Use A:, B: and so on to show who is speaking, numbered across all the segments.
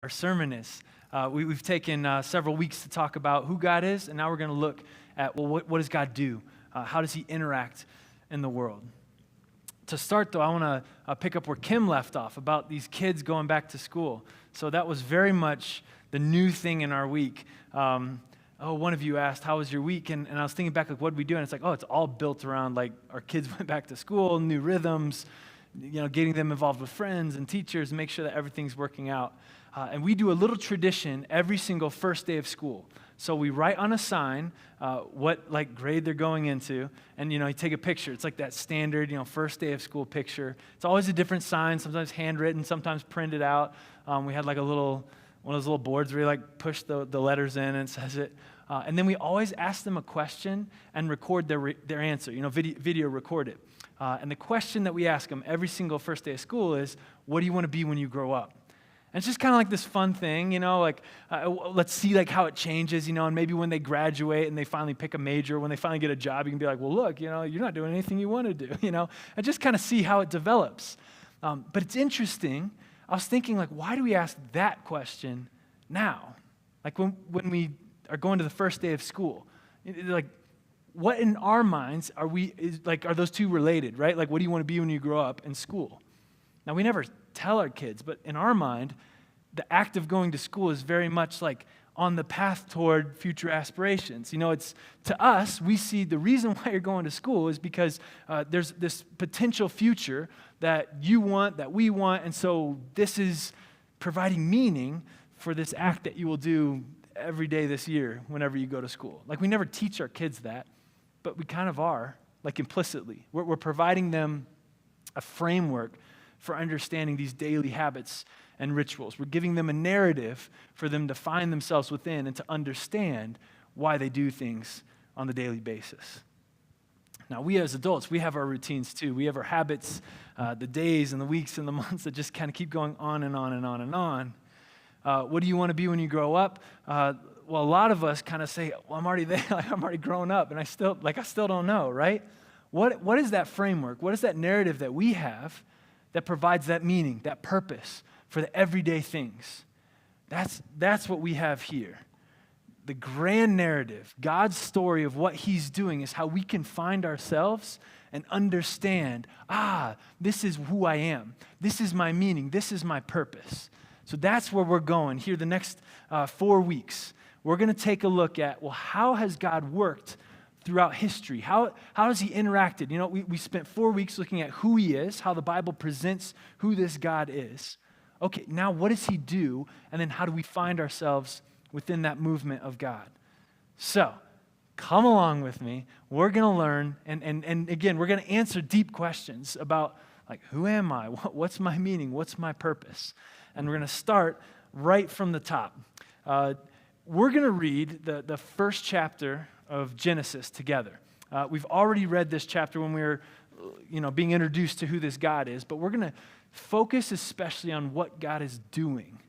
A: our sermon is. We've taken several weeks to talk about who God is, and now we're going to look at, well, what does God do? How does he interact in the world? To start, though, I want to pick up where Kim left off about these kids going back to school. So that was very much the new thing in our week. One of you asked, how was your week? And I was thinking back, like, what did we do? And it's like, it's all built around, like, our kids went back to school, new rhythms, getting them involved with friends and teachers, and make sure that everything's working out. And we do a little tradition every single first day of school. So we write on a sign what grade they're going into, and you take a picture. It's like that standard first day of school picture. It's always a different sign, sometimes handwritten, sometimes printed out. We had one of those little boards where you push the letters in and it says it. And then we always ask them a question and record their answer. Video record it. And the question that we ask them every single first day of school is, what do you want to be when you grow up? And it's just kind of like this fun thing, let's see how it changes, and maybe when they graduate and they finally pick a major, when they finally get a job, you can be like, well, look, you're not doing anything you want to do, and just kind of see how it develops. But it's interesting. I was thinking, why do we ask that question now? When we are going to the first day of school, what in our minds are those two related, right? What do you want to be when you grow up in school? Now, we never tell our kids, but in our mind, the act of going to school is very much on the path toward future aspirations. It's to us, we see the reason why you're going to school is because there's this potential future that you want, that we want, and so this is providing meaning for this act that you will do every day this year whenever you go to school. We never teach our kids that, but we kind of are, implicitly. We're providing them a framework for understanding these daily habits and rituals. We're giving them a narrative for them to find themselves within and to understand why they do things on the daily basis. Now, we as adults, we have our routines too. We have our habits, the days and the weeks and the months that just kind of keep going on and on and on and on. What do you want to be when you grow up? Well, a lot of us kind of say, well, I'm already there, I'm already grown up, and I still don't know, right? What is that framework? What is that narrative that we have that provides that meaning, that purpose for the everyday things? That's what we have here. The grand narrative, God's story of what he's doing is how we can find ourselves and understand, this is who I am. This is my meaning. This is my purpose. So that's where we're going here the next 4 weeks. We're going to take a look at, how has God worked throughout history? How has he interacted? We spent 4 weeks looking at who he is, how the Bible presents who this God is. Okay, now what does he do? And then how do we find ourselves within that movement of God? So, come along with me. We're going to learn, and again, we're going to answer deep questions about, who am I? What's my meaning? What's my purpose? And we're going to start right from the top. We're going to read the first chapter of Genesis together. We've already read this chapter when we were, being introduced to who this God is, but we're going to focus especially on what God is doing.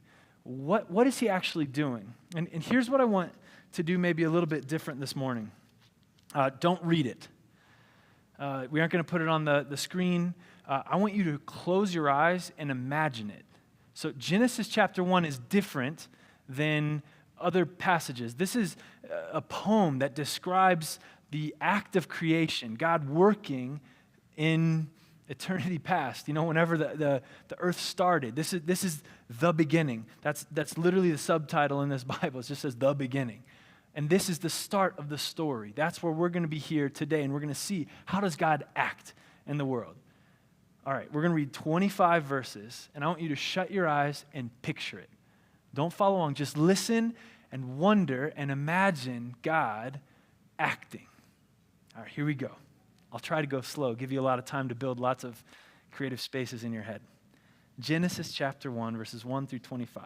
A: What is he actually doing? And here's what I want to do maybe a little bit different this morning. Don't read it. We aren't going to put it on the screen. I want you to close your eyes and imagine it. So Genesis chapter 1 is different than other passages. This is a poem that describes the act of creation, God working in eternity past. Whenever the earth started, this is the beginning. That's literally the subtitle in this Bible. It just says the beginning. And this is the start of the story. That's where we're going to be here today, and we're going to see how does God act in the world. All right, we're going to read 25 verses, and I want you to shut your eyes and picture it. Don't follow along. Just listen and wonder and imagine God acting. All right, here we go. I'll try to go slow, give you a lot of time to build lots of creative spaces in your head. Genesis chapter 1, verses 1 through 25.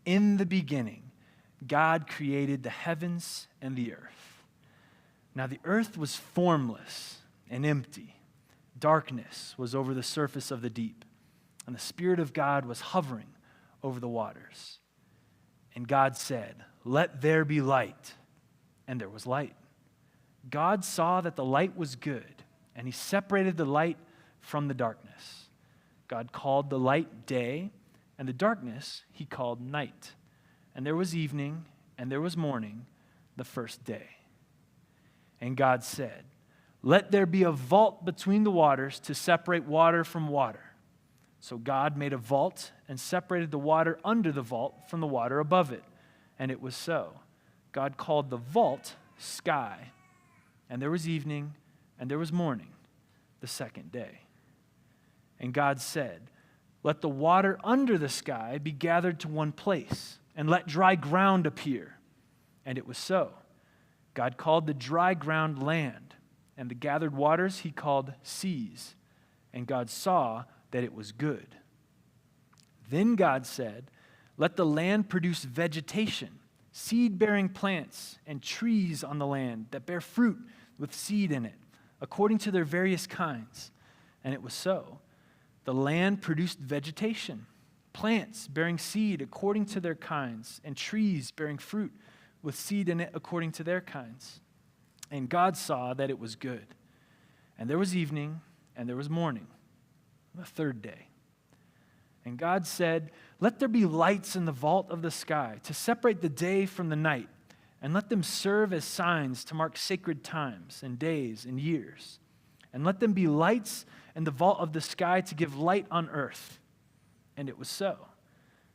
A: In the beginning, God created the heavens and the earth. Now the earth was formless and empty. Darkness was over the surface of the deep, and the Spirit of God was hovering over the waters. And God said, "Let there be light." And there was light. God saw that the light was good, and he separated the light from the darkness. God called the light day, And the darkness he called night. And there was evening, and there was morning, the first day. And God said, "Let there be a vault between the waters to separate water from water." So God made a vault and separated the water under the vault from the water above it. And it was so. God called the vault sky. And there was evening, and there was morning, the second day. And God said, "Let the water under the sky be gathered to one place, and let dry ground appear." And it was so. God called the dry ground land, and the gathered waters he called seas. And God saw that it was good. Then God said, "Let the land produce vegetation, seed-bearing plants, and trees on the land that bear fruit with seed in it, according to their various kinds." And it was so. The land produced vegetation, plants bearing seed according to their kinds, and trees bearing fruit with seed in it according to their kinds. And God saw that it was good. And there was evening, and there was morning, the third day. And God said, "Let there be lights in the vault of the sky to separate the day from the night, and let them serve as signs to mark sacred times and days and years. And let them be lights in the vault of the sky to give light on earth." And it was so.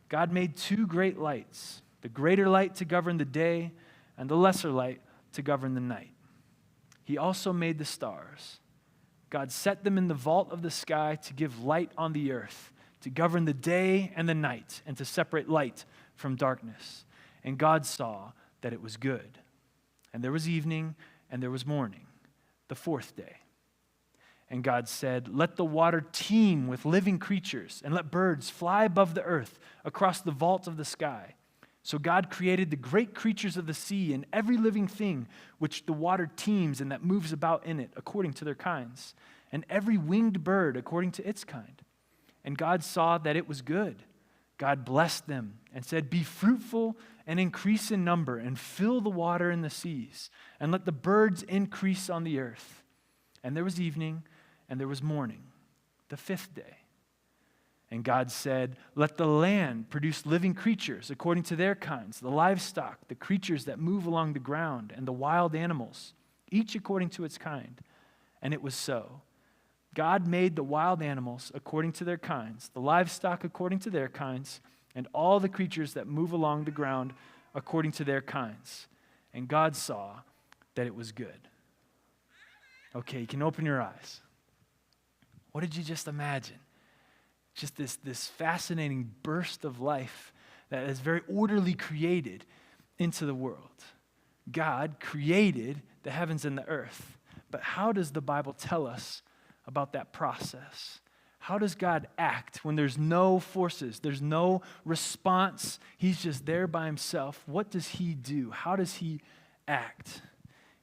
A: God made two great lights, the greater light to govern the day, and the lesser light to govern the night. He also made the stars. God set them in the vault of the sky to give light on the earth, to govern the day and the night, and to separate light from darkness. And God saw that it was good. And there was evening, and there was morning, the fourth day. And God said, "Let the water teem with living creatures, and let birds fly above the earth across the vault of the sky." So God created the great creatures of the sea and every living thing which the water teems and that moves about in it according to their kinds, and every winged bird according to its kind. And God saw that it was good. God blessed them and said, "Be fruitful and increase in number, and fill the water in the seas, and let the birds increase on the earth." And there was evening, and there was morning, the fifth day. And God said, "Let the land produce living creatures according to their kinds, the livestock, the creatures that move along the ground, and the wild animals, each according to its kind." And it was so. God made the wild animals according to their kinds, the livestock according to their kinds, and all the creatures that move along the ground according to their kinds. And God saw that it was good. Okay, you can open your eyes. What did you just imagine? Just this fascinating burst of life that is very orderly created into the world. God created the heavens and the earth. But how does the Bible tell us about that process? How does God act when there's no forces, there's no response? He's just there by himself. What does he do? How does he act?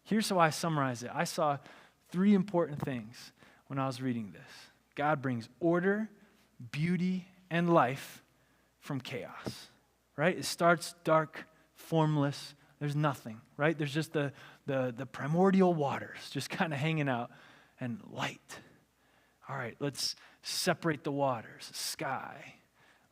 A: Here's how I summarize it. I saw three important things when I was reading this. God brings order, beauty, and life from chaos, right? It starts dark, formless. There's nothing, right? There's just the primordial waters just kind of hanging out, and light. All right, let's separate the waters, sky,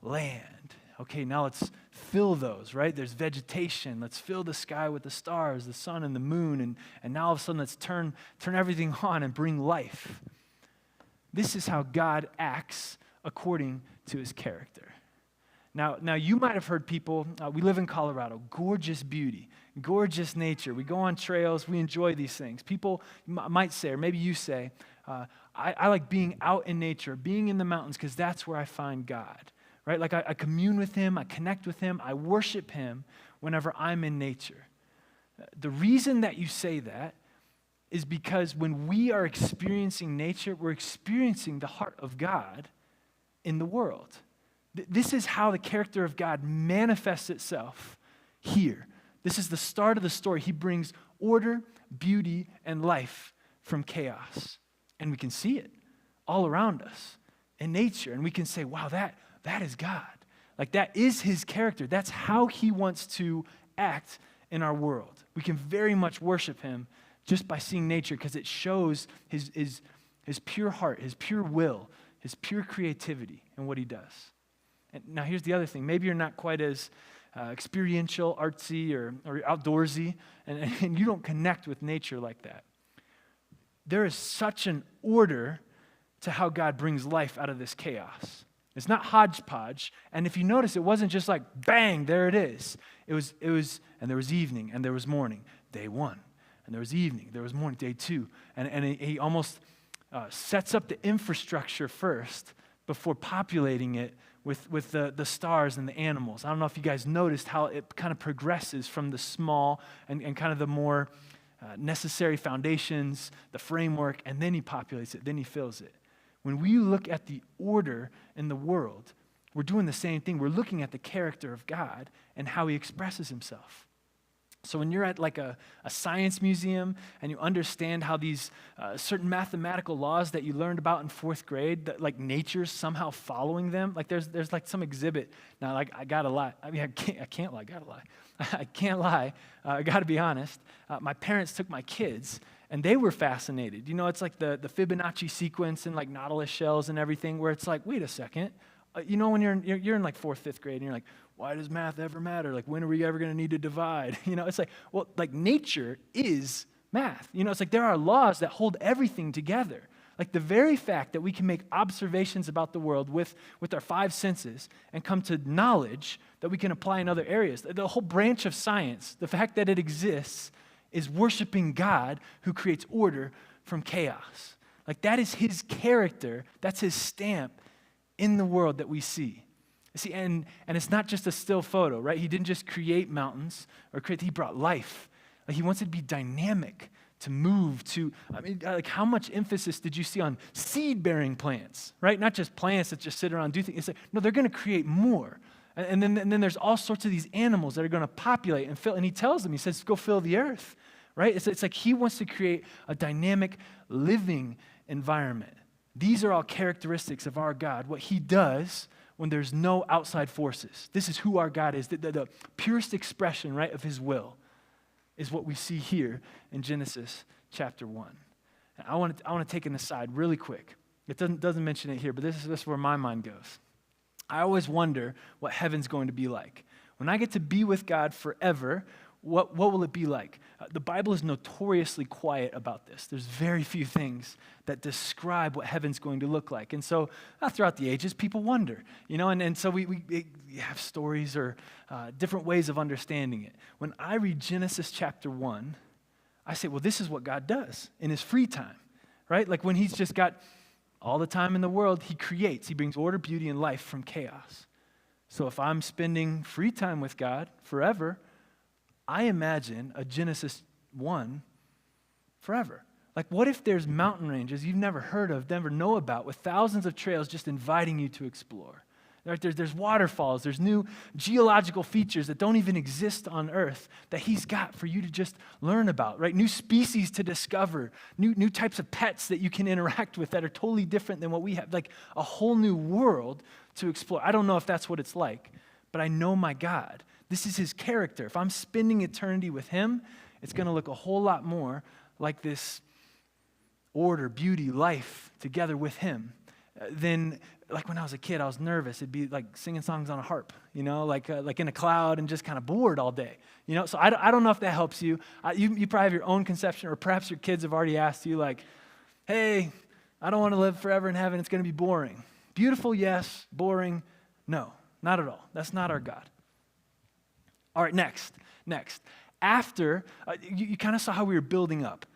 A: land. Okay, now let's fill those, right? There's vegetation. Let's fill the sky with the stars, the sun, and the moon, and now all of a sudden let's turn everything on and bring life. This is how God acts according to his character. Now you might have heard people, we live in Colorado, gorgeous beauty, gorgeous nature. We go on trails, we enjoy these things. People might say, or maybe you say, I like being out in nature, being in the mountains, because that's where I find God, right? Like I commune with him, I connect with him, I worship him whenever I'm in nature. The reason that you say that is because when we are experiencing nature, we're experiencing the heart of God in the world. This is how the character of God manifests itself here. This is the start of the story. He brings order, beauty, and life from chaos. And we can see it all around us in nature. And we can say, wow, that is God. Like that is his character. That's how he wants to act in our world. We can very much worship him just by seeing nature because it shows his pure heart, his pure will, his pure creativity in what he does. And now here's the other thing. Maybe you're not quite as experiential, artsy, or outdoorsy, and you don't connect with nature like that. There is such an order to how God brings life out of this chaos. It's not hodgepodge. And if you notice, it wasn't just like, bang, there it is. It was, and there was evening, and there was morning, day one. And there was evening, there was morning, day two. And he almost sets up the infrastructure first before populating it with the stars and the animals. I don't know if you guys noticed how it kind of progresses from the small and kind of the more necessary foundations, the framework, and then he populates it, then he fills it. When we look at the order in the world, we're doing the same thing. We're looking at the character of God and how he expresses himself. So when you're at like a science museum and you understand how these certain mathematical laws that you learned about in fourth grade, that like nature's somehow following them, like there's like some exhibit. Now, like I gotta lie. I mean, I can't lie. Gotta lie. I can't lie. I gotta be honest. My parents took my kids and they were fascinated. You know, it's like the Fibonacci sequence and like nautilus shells and everything, where it's like, wait a second. You know, when you're in like fourth, fifth grade, and you're like, why does math ever matter? Like, when are we ever going to need to divide? You know, it's like, well, like nature is math. You know, it's like there are laws that hold everything together. Like the very fact that we can make observations about the world with our five senses and come to knowledge that we can apply in other areas. The whole branch of science, the fact that it exists, is worshiping God who creates order from chaos. Like that is his character. That's his stamp in the world that we see. See, and it's not just a still photo, right? He didn't just create mountains he brought life. Like he wants it to be dynamic, to move, like how much emphasis did you see on seed-bearing plants, right? Not just plants that just sit around and do things. It's like, no, they're going to create more. And then there's all sorts of these animals that are going to populate and fill. And he tells them, he says, go fill the earth, right? It's like he wants to create a dynamic, living environment. These are all characteristics of our God, what he does when there's no outside forces. This is who our God is. The purest expression, right, of his will is what we see here in Genesis chapter 1. And I want to take an aside really quick. It doesn't mention it here, but this is where my mind goes. I always wonder what heaven's going to be like. When I get to be with God forever, what will it be like? The Bible is notoriously quiet about this. There's very few things that describe what heaven's going to look like. And so throughout the ages, people wonder, you know, and so we have stories or different ways of understanding it. When I read Genesis chapter 1, I say, well, this is what God does in his free time, right? Like when he's just got all the time in the world, he creates. He brings order, beauty, and life from chaos. So if I'm spending free time with God forever, I imagine a Genesis 1 forever. Like what if there's mountain ranges you've never heard of, never know about, with thousands of trails just inviting you to explore? There's waterfalls, there's new geological features that don't even exist on Earth that he's got for you to just learn about, right? New species to discover, new types of pets that you can interact with that are totally different than what we have, like a whole new world to explore. I don't know if that's what it's like, but I know my God. This is his character. If I'm spending eternity with him, it's going to look a whole lot more like this order, beauty, life together with him than like when I was a kid, I was nervous. It'd be like singing songs on a harp, you know, like in a cloud and just kind of bored all day, you know. So I don't know if that helps you. You probably have your own conception, or perhaps your kids have already asked you like, hey, I don't want to live forever in heaven. It's going to be boring. Beautiful, yes. Boring, no, not at all. That's not our God. All right, next. After, you kind of saw how we were building up,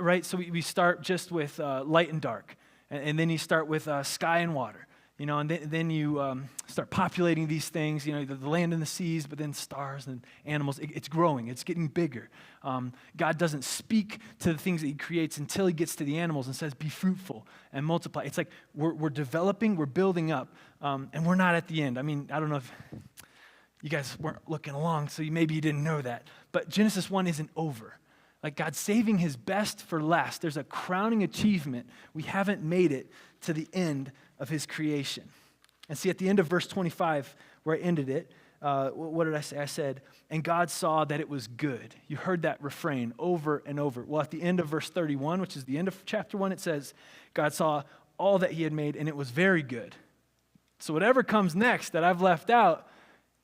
A: right? So we start just with light and dark, and then you start with sky and water, you know, and then you start populating these things, you know, the land and the seas, but then stars and animals. It's growing. It's getting bigger. God doesn't speak to the things that he creates until he gets to the animals and says, be fruitful and multiply. It's like we're developing, we're building up, and we're not at the end. I mean, I don't know if you guys weren't looking along, so maybe you didn't know that. But Genesis 1 isn't over. Like God's saving his best for last. There's a crowning achievement. We haven't made it to the end of his creation. And see, at the end of verse 25, where I ended it, what did I say? I said, and God saw that it was good. You heard that refrain over and over. Well, at the end of verse 31, which is the end of chapter 1, it says, God saw all that he had made, and it was very good. So whatever comes next that I've left out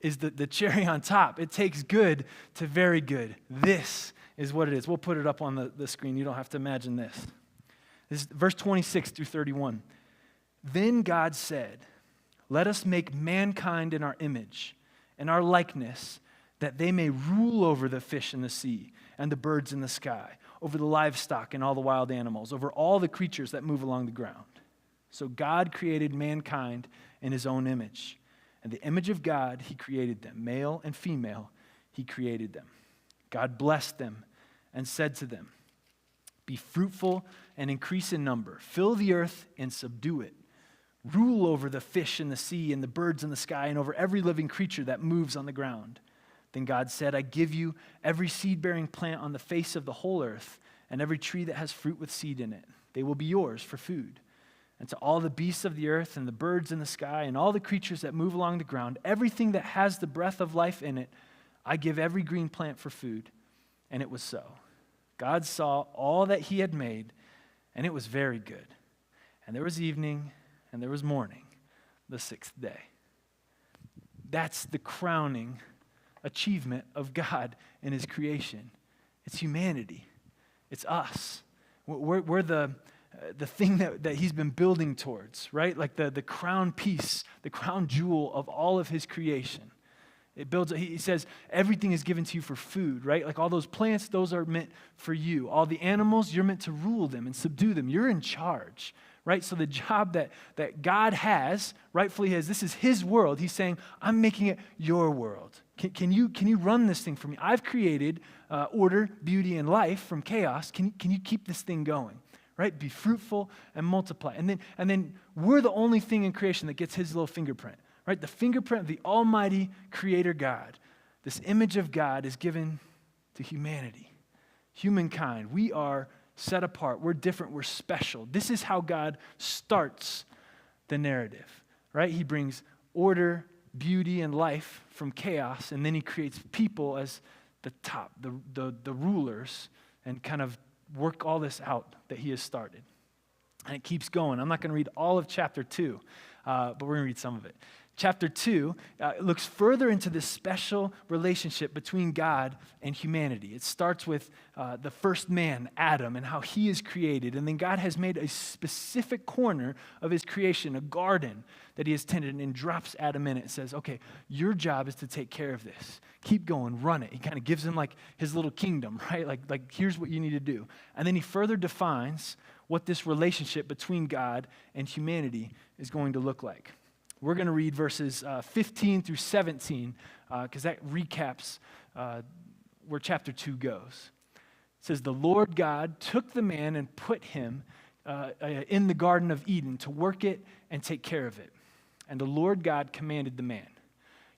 A: is the cherry on top. It takes good to very good. This is what it is. We'll put it up on the screen. You don't have to imagine this. This is verse 26 through 31. Then God said, let us make mankind in our image and our likeness, that they may rule over the fish in the sea and the birds in the sky, over the livestock and all the wild animals, over all the creatures that move along the ground. So God created mankind in his own image. In the image of God, he created them. Male and female, he created them. God blessed them and said to them, be fruitful and increase in number. Fill the earth and subdue it. Rule over the fish in the sea and the birds in the sky and over every living creature that moves on the ground. Then God said, I give you every seed-bearing plant on the face of the whole earth and every tree that has fruit with seed in it. They will be yours for food. And to all the beasts of the earth and the birds in the sky and all the creatures that move along the ground, everything that has the breath of life in it, I give every green plant for food. And it was so. God saw all that he had made, and it was very good. And there was evening, and there was morning, the sixth day. That's the crowning achievement of God in his creation. It's humanity. It's us. We're the thing that he's been building towards, right? Like the crown piece, the crown jewel of all of his creation. It builds, he says, everything is given to you for food, right? Like all those plants, those are meant for you. All the animals, you're meant to rule them and subdue them. You're in charge, right? So the job that God has, rightfully has, this is his world. He's saying, I'm making it your world. Can you run this thing for me? I've created order, beauty, and life from chaos. Can you keep this thing going? Right? Be fruitful and multiply. And then we're the only thing in creation that gets his little fingerprint. Right? The fingerprint of the almighty creator God. This image of God is given to humanity. Humankind. We are set apart. We're different. We're special. This is how God starts the narrative. Right? He brings order, beauty, and life from chaos, and then he creates people as the top, the rulers, and kind of work all this out that he has started. And it keeps going. I'm not going to read all of chapter 2, but we're going to read some of it. Chapter 2 looks further into this special relationship between God and humanity. It starts with the first man, Adam, and how he is created. And then God has made a specific corner of his creation, a garden that he has tended, and drops Adam in it and says, okay, your job is to take care of this. Keep going, run it. He kind of gives him like his little kingdom, right? Like here's what you need to do. And then he further defines what this relationship between God and humanity is going to look like. We're going to read verses 15 through 17 because that recaps where chapter 2 goes. It says, the Lord God took the man and put him in the Garden of Eden to work it and take care of it. And the Lord God commanded the man,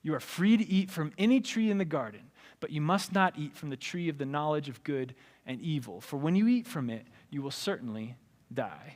A: you are free to eat from any tree in the garden, but you must not eat from the tree of the knowledge of good and evil. For when you eat from it, you will certainly die.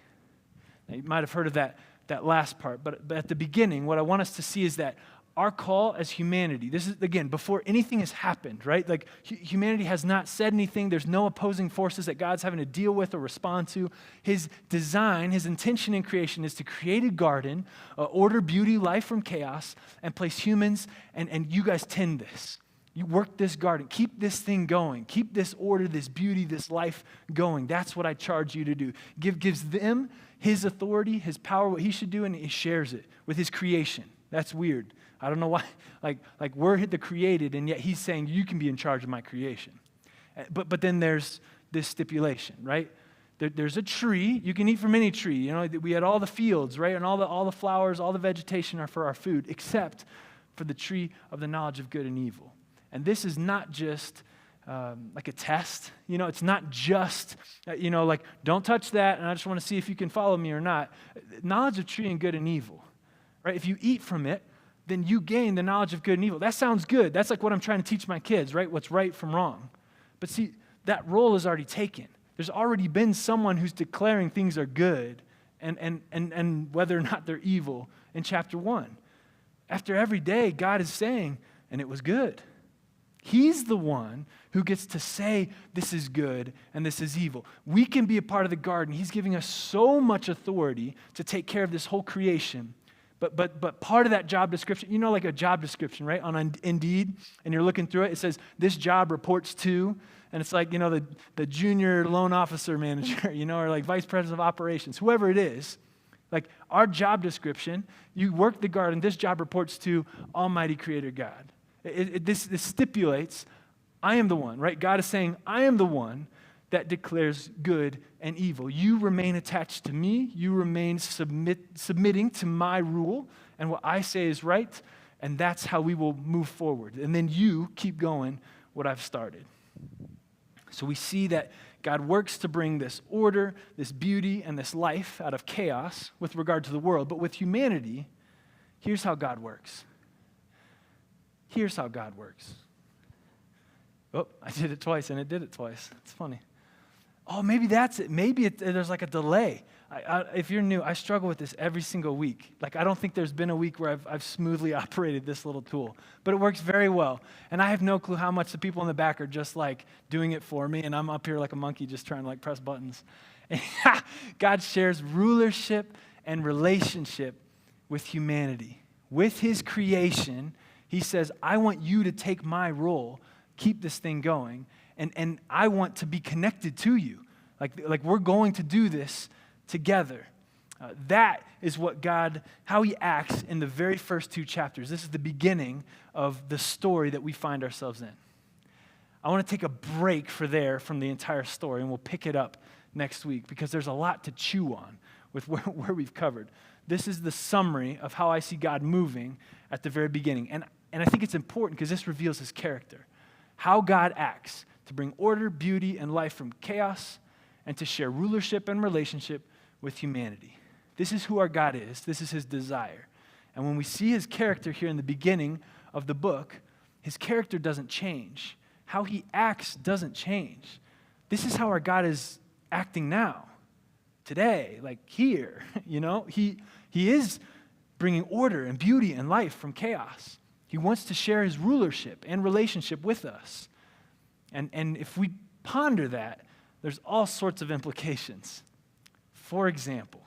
A: Now, you might have heard of that last part, but at the beginning, what I want us to see is that our call as humanity, this is, again, before anything has happened, right? Like humanity has not said anything. There's no opposing forces that God's having to deal with or respond to. His design, his intention in creation is to create a garden, order beauty, life from chaos, and place humans, and you guys tend this. You work this garden. Keep this thing going. Keep this order, this beauty, this life going. That's what I charge you to do. Gives them his authority, his power, what he should do, and he shares it with his creation. That's weird. I don't know why. Like we're the created, and yet he's saying you can be in charge of my creation. But then there's this stipulation, right? There's a tree. You can eat from any tree. You know, we had all the fields, right? And all the flowers, all the vegetation are for our food, except for the tree of the knowledge of good and evil. And this is not just like a test. You know, it's not just, like, don't touch that, and I just want to see if you can follow me or not. Knowledge of tree and good and evil, right? If you eat from it, then you gain the knowledge of good and evil. That sounds good. That's like what I'm trying to teach my kids, right? What's right from wrong. But see, that role is already taken. There's already been someone who's declaring things are good and whether or not they're evil in chapter 1. After every day, God is saying, and it was good. He's the one who gets to say this is good and this is evil. We can be a part of the garden. He's giving us so much authority to take care of this whole creation. But part of that job description, like a job description, right? On Indeed, and you're looking through it, it says, this job reports to, and it's like, the junior loan officer manager, or like vice president of operations, whoever it is. Like our job description, you work the garden, this job reports to Almighty Creator God. This stipulates, I am the one, right? God is saying, I am the one that declares good and evil. You remain attached to me. You remain submitting to my rule and what I say is right, and that's how we will move forward. And then you keep going what I've started. So we see that God works to bring this order, this beauty, and this life out of chaos with regard to the world. But with humanity, here's how God works. Here's how God works. Oh, I did it twice, and it did it twice. It's funny. Oh, maybe that's it. Maybe there's like a delay. If you're new, I struggle with this every single week. Like, I don't think there's been a week where I've smoothly operated this little tool. But it works very well. And I have no clue how much the people in the back are just like doing it for me, and I'm up here like a monkey just trying to like press buttons. God shares rulership and relationship with humanity. With his creation, he says, I want you to take my role, keep this thing going, and I want to be connected to you. Like we're going to do this together. That is what God, how he acts in the very first 2 chapters. This is the beginning of the story that we find ourselves in. I want to take a break from the entire story, and we'll pick it up next week because there's a lot to chew on with where we've covered. This is the summary of how I see God moving at the very beginning. And I think it's important because this reveals his character. How God acts to bring order, beauty, and life from chaos and to share rulership and relationship with humanity. This is who our God is. This is his desire. And when we see his character here in the beginning of the book, his character doesn't change. How he acts doesn't change. This is how our God is acting now, today, like here. He is bringing order and beauty and life from chaos. He wants to share his rulership and relationship with us. And if we ponder that, there's all sorts of implications. For example,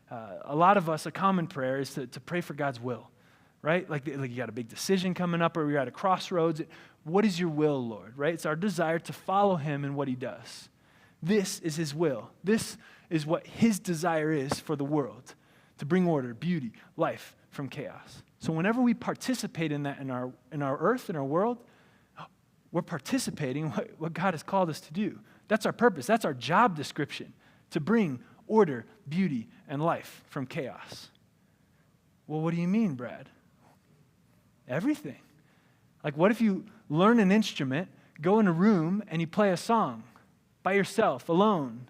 A: a lot of us, a common prayer is to pray for God's will, right? Like you got a big decision coming up or you're at a crossroads. What is your will, Lord, right? It's our desire to follow him in what he does. This is his will. This is what his desire is for the world, to bring order, beauty, life from chaos. So whenever we participate in that in our earth, in our world, we're participating in what God has called us to do. That's our purpose. That's our job description, to bring order, beauty, and life from chaos. Well, what do you mean, Brad? Everything. Like, what if you learn an instrument, go in a room, and you play a song by yourself, alone?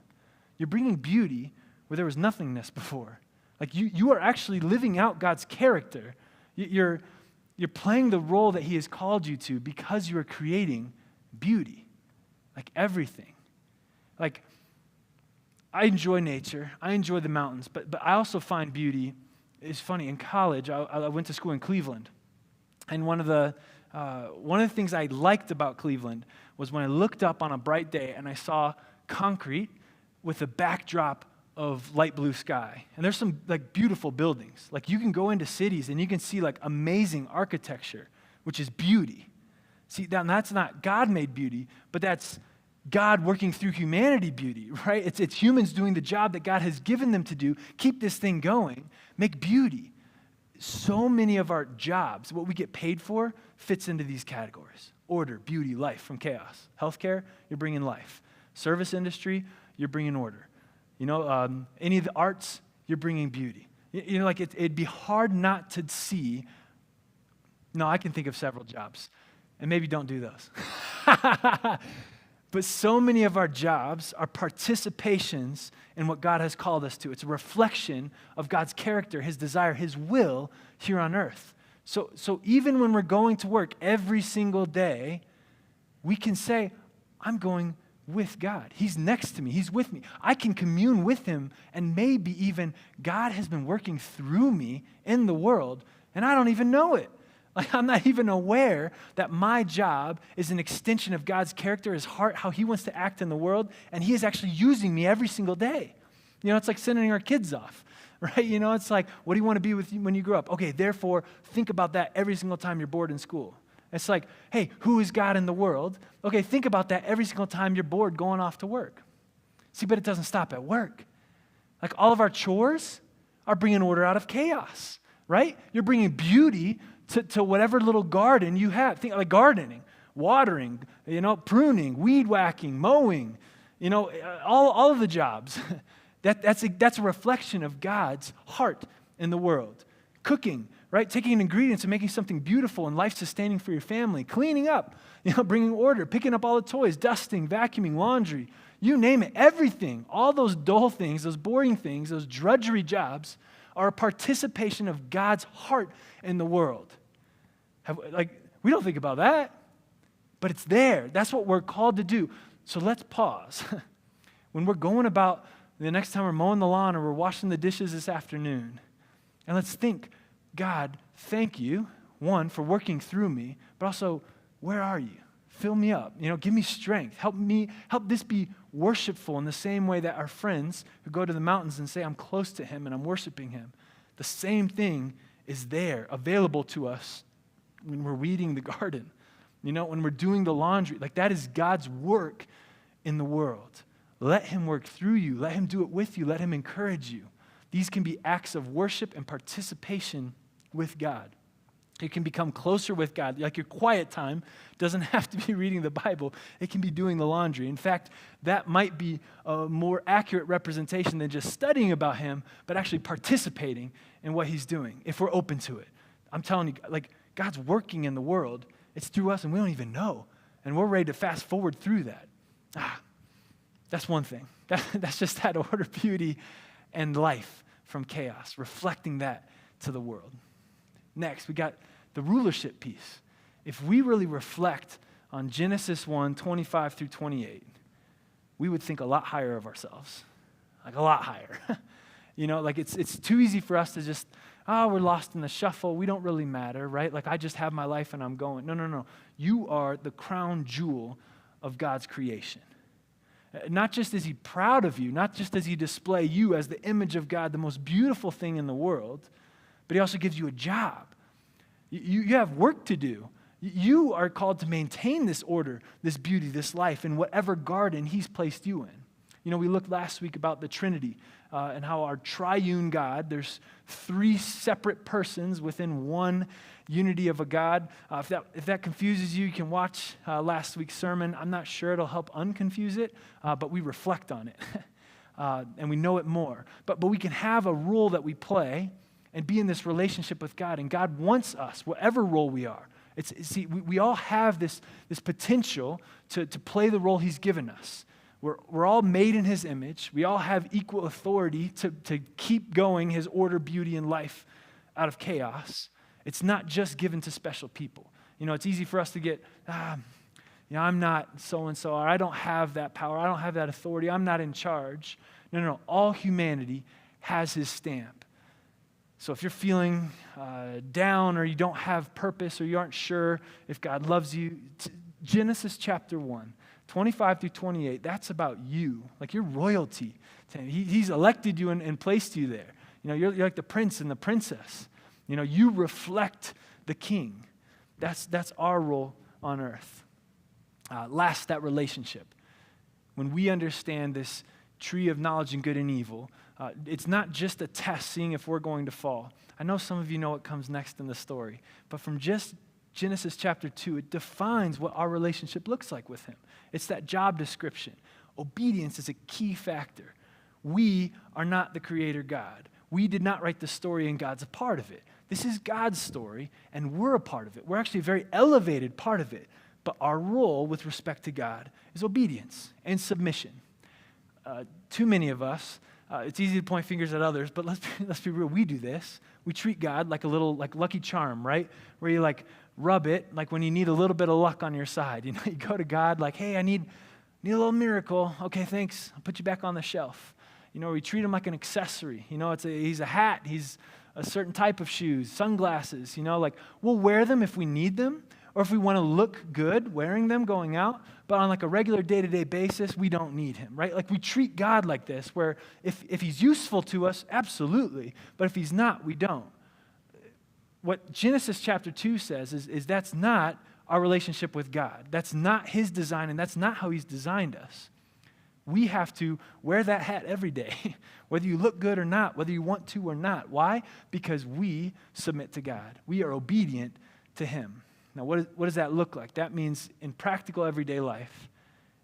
A: You're bringing beauty where there was nothingness before. Like, you are actually living out God's character. You're playing the role that he has called you to because you are creating beauty. Like everything. Like, I enjoy nature. I enjoy the mountains. But I also find beauty. It's funny, in college, I went to school in Cleveland. And one of the things I liked about Cleveland was when I looked up on a bright day and I saw concrete with a backdrop of light blue sky. And there's some like beautiful buildings. Like you can go into cities and you can see like amazing architecture, which is beauty. See, that's not God-made beauty, but that's God working through humanity beauty, right? It's humans doing the job that God has given them to do. Keep this thing going. Make beauty. So many of our jobs, what we get paid for, fits into these categories. Order, beauty, life from chaos. Healthcare, you're bringing life. Service industry, you're bringing order. Any of the arts, you're bringing beauty. It'd be hard not to see. No, I can think of several jobs, and maybe don't do those. But so many of our jobs are participations in what God has called us to. It's a reflection of God's character, his desire, his will here on earth. So even when we're going to work every single day, we can say, I'm going with God. He's next to me. He's with me. I can commune with him, and maybe even God has been working through me in the world, and I don't even know it. Like, I'm not even aware that my job is an extension of God's character, his heart, how he wants to act in the world, and he is actually using me every single day. It's like sending our kids off, right? It's like, what do you want to be when you grow up? Okay, therefore, think about that every single time you're bored in school. It's like, hey, who is God in the world? Okay, think about that every single time you're bored going off to work. See, but it doesn't stop at work. Like all of our chores are bringing order out of chaos, right? You're bringing beauty to whatever little garden you have. Think like gardening, watering, pruning, weed whacking, mowing, all of the jobs. That's a reflection of God's heart in the world. Cooking, right? Taking ingredients and making something beautiful and life-sustaining for your family. Cleaning up, bringing order, picking up all the toys, dusting, vacuuming, laundry, you name it, everything. All those dull things, those boring things, those drudgery jobs are a participation of God's heart in the world. We don't think about that, but it's there. That's what we're called to do. So let's pause. When we're going about the next time we're mowing the lawn or we're washing the dishes this afternoon, and let's think, God, thank you, one, for working through me, but also, where are you? Fill me up. Give me strength. Help this be worshipful in the same way that our friends who go to the mountains and say, I'm close to him and I'm worshiping him. The same thing is there, available to us when we're weeding the garden, when we're doing the laundry. Like that is God's work in the world. Let him work through you. Let him do it with you. Let him encourage you. These can be acts of worship and participation with God. You can become closer with God. Like your quiet time doesn't have to be reading the Bible. It can be doing the laundry. In fact, that might be a more accurate representation than just studying about him, but actually participating in what he's doing, if we're open to it. I'm telling you, like God's working in the world. It's through us and we don't even know. And we're ready to fast forward through that. That's one thing. That's just that order, beauty, and life from chaos, reflecting that to the world. Next, we got the rulership piece. If we really reflect on Genesis 1, 25 through 28, we would think a lot higher of ourselves, like a lot higher. It's too easy for us to just, we're lost in the shuffle. We don't really matter, right? Like I just have my life and I'm going. No. You are the crown jewel of God's creation. Not just is he proud of you, not just does he display you as the image of God, the most beautiful thing in the world, but he also gives you a job. You have work to do. You are called to maintain this order, this beauty, this life in whatever garden he's placed you in. We looked last week about the Trinity and how our triune God, there's three separate persons within one unity of a God. If that confuses you, you can watch last week's sermon. I'm not sure it'll help unconfuse it, but we reflect on it and we know it more. But we can have a role that we play and be in this relationship with God. And God wants us, whatever role we are. We all have this potential to play the role he's given us. We're all made in his image. We all have equal authority to keep going his order, beauty, and life out of chaos. It's not just given to special people. It's easy for us to get, I'm not so-and-so, or I don't have that power, I don't have that authority, I'm not in charge. No. All humanity has his stamp. So if you're feeling down or you don't have purpose or you aren't sure if God loves you, Genesis chapter 1, 25 through 28, that's about you, like your royalty. He's elected you and placed you there. You're like the prince and the princess. You reflect the king. That's our role on earth. Last, that relationship. When we understand this tree of knowledge and good and evil, it's not just a test seeing if we're going to fall. I know some of you know what comes next in the story, but from just Genesis chapter 2, it defines what our relationship looks like with him. It's that job description. Obedience is a key factor. We are not the creator God. We did not write the story and God's a part of it. This is God's story and we're a part of it. We're actually a very elevated part of it. But our role with respect to God is obedience and submission. Too many of us, it's easy to point fingers at others, but let's be real, we do this. We treat God like a little Lucky Charm, right? Where you rub it, like when you need a little bit of luck on your side. You go to God like, hey, I need a little miracle. Okay, thanks. I'll put you back on the shelf. We treat him like an accessory. He's a hat. He's a certain type of shoes, sunglasses. We'll wear them if we need them, or if we want to look good wearing them going out, but on like a regular day-to-day basis, we don't need him, right? Like we treat God like this, where if he's useful to us, absolutely, but if he's not, we don't. What Genesis chapter 2 says is that's not our relationship with God. That's not his design, and that's not how he's designed us. We have to wear that hat every day, whether you look good or not, whether you want to or not. Why? Because we submit to God. We are obedient to him. Now, what does that look like? That means in practical everyday life,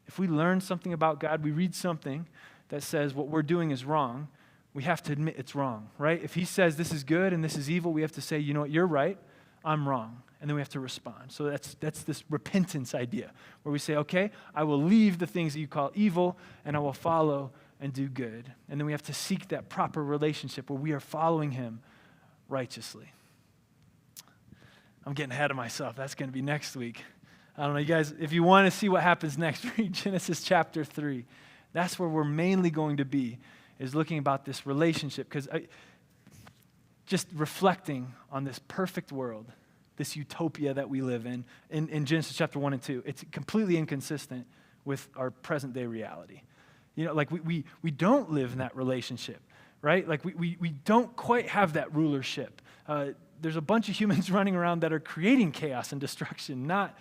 A: if we learn something about God, we read something that says what we're doing is wrong, we have to admit it's wrong, right? If he says this is good and this is evil, we have to say, you know what, you're right, I'm wrong. And then we have to respond. So that's this repentance idea where we say, okay, I will leave the things that you call evil and I will follow and do good. And then we have to seek that proper relationship where we are following him righteously. I'm getting ahead of myself. That's going to be next week. I don't know, you guys, if you want to see what happens next, read Genesis chapter 3. That's where we're mainly going to be, is looking about this relationship, because just reflecting on this perfect world, this utopia that we live in Genesis chapter 1 and 2. It's completely inconsistent with our present day reality. You know, like we don't live in that relationship, right? Like we don't quite have that rulership. There's a bunch of humans running around that are creating chaos and destruction, not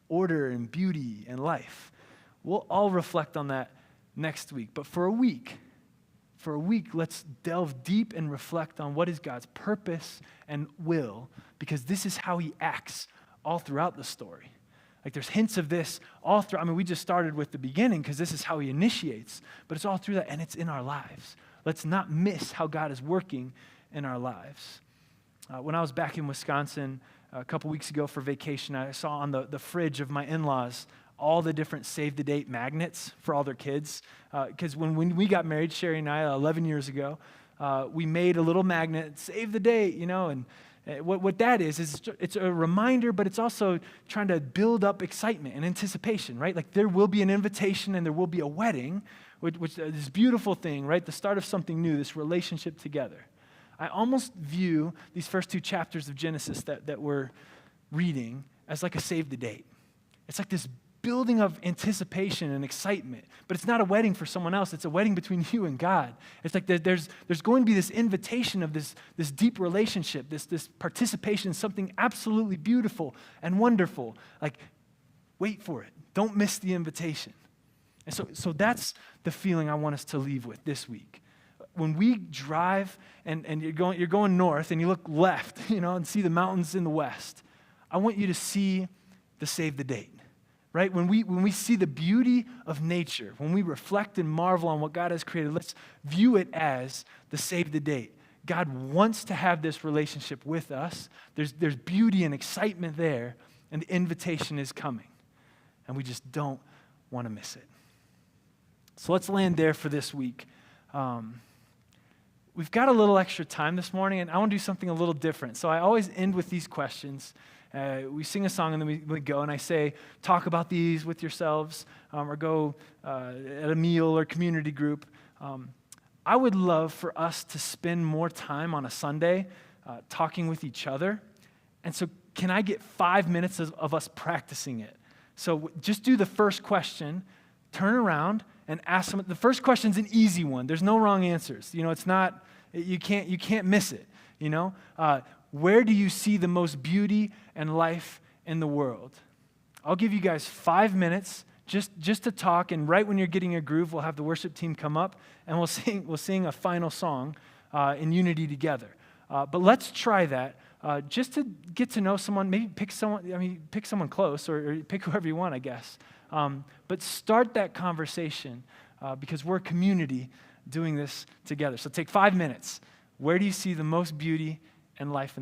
A: order and beauty and life. We'll all reflect on that next week. But for a week, let's delve deep and reflect on what is God's purpose and will, because this is how he acts all throughout the story. Like there's hints of this all through. I mean, we just started with the beginning because this is how he initiates, but it's all through that, and it's in our lives. Let's not miss how God is working in our lives. When I was back in Wisconsin a couple weeks ago for vacation, I saw on the fridge of my in-laws all the different save-the-date magnets for all their kids. Because when we got married, Sherry and I, 11 years ago, we made a little magnet, save the date, you know, and what that is it's a reminder, but it's also trying to build up excitement and anticipation, right? Like there will be an invitation and there will be a wedding, which is this beautiful thing, right? The start of something new, this relationship together. I almost view these first 2 chapters of Genesis that we're reading as like a save the date. It's like this building of anticipation and excitement, but it's not a wedding for someone else. It's a wedding between you and God. It's like there's going to be this invitation of this deep relationship, this participation in something absolutely beautiful and wonderful. Like, wait for it. Don't miss the invitation. And so that's the feeling I want us to leave with this week. When we drive and you're going north and you look left, you know, and see the mountains in the west, I want you to see the save the date. Right? When we see the beauty of nature, when we reflect and marvel on what God has created, let's view it as the save the date. God wants to have this relationship with us. There's beauty and excitement there, and the invitation is coming. And we just don't want to miss it. So let's land there for this week. We've got a little extra time this morning, and I want to do something a little different. So I always end with these questions. We sing a song and then we go, and I say, talk about these with yourselves, or go at a meal or community group. I would love for us to spend more time on a Sunday talking with each other. And so can I get 5 minutes of us practicing it? So just do the first question, turn around and ask them. The first question's an easy one. There's no wrong answers. You know, it's not, you can't miss it, you know? Where do you see the most beauty and life in the world? I'll give you guys 5 minutes just to talk, and right when you're getting a groove, we'll have the worship team come up, and we'll sing a final song in unity together. But let's try that just to get to know someone. Maybe pick someone close, or pick whoever you want, I guess. But start that conversation because we're a community doing this together. So take 5 minutes. Where do you see the most beauty and life in the world?